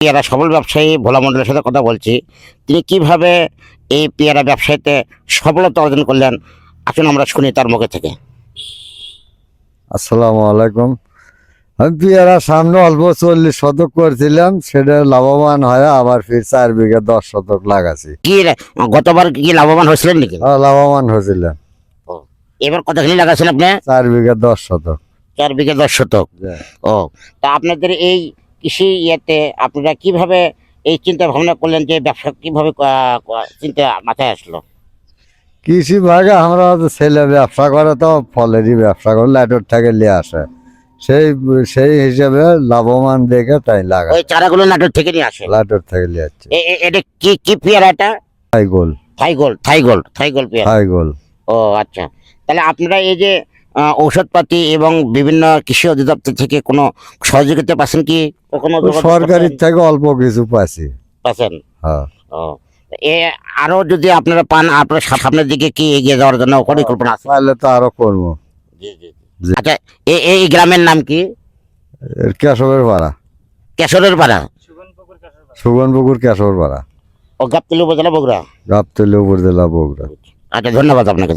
পেয়ারা সফল ব্যবসায়ী ভোলা মণ্ডলের সাথে কথা বলছি। তিনি কিভাবে এই পেয়ারা ব্যবসায়ীতে সফলতা অর্জন করলেন, আসুন আমরা শুনি তার মুখে থেকে। আসসালামু আলাইকুম। আমি পেয়ারা সামনে অল্প 40 শতক করেছিলাম, সেটা লাভবান হয় আবার ফির 4 বিঘা 10 শতক লাগাছি। কি গতবার কি লাভবান হয়েছিলেন নাকি? লাভবান হয়েছিলাম। ও, এবার কতখানি লাগাচ্ছেন আপনি? 4 বিঘা 10 শতক। 4 বিঘা 10 শতক। ও, তা আপনাদের এই কৃষি ইয়েতে আপনারা কিভাবে এই চিন্তা ভাবনা করলেন যে ব্যবসা কিভাবে চিন্তা মাথায় আসলো? কৃষি ভাগে আমরা ছেলে ব্যবসা করে, তো ফলেরই ব্যবসা করে, লাইটর থেকে নিয়ে আসে, সেই সেই হিসেবে লাভবান দেখে তাই লাগা। ওই চারাগুলো নাটোর থেকে নিয়ে আসে? লাইটর থেকে নিয়ে আসছে। এটা কি কি পেয়ারা এটা? থাইগোল। থাইগোল পেয়ারা। থাইগোল। ও আচ্ছা, তাহলে আপনারা এই যে ঔষধপাতি এবং বিভিন্ন কৃষি অধিদপ্তর থেকে কোনো সহযোগিতা পাচ্ছেন কি? কখনো সরকারের থেকে অল্প কিছু পাইছি। পাচ্ছেন? হ্যাঁ। ও, এ আরো যদি আপনারা পান, আপনার সামনের দিকে কি এগিয়ে যাওয়ার জন্য পরিকল্পনা আছে? তাহলে তো আরো করবো। জি জি জি। জি। আচ্ছা, এই গ্রামের নাম কি? কেশবের পাড়া, কেশরের পাড়া। সুগনপুকুর কেশবের পাড়া, ও, গাবতলী উপজেলা, বগুড়া। গাবতলী উপজেলা, বগুড়া। আচ্ছা, ধন্যবাদ আপনাকে।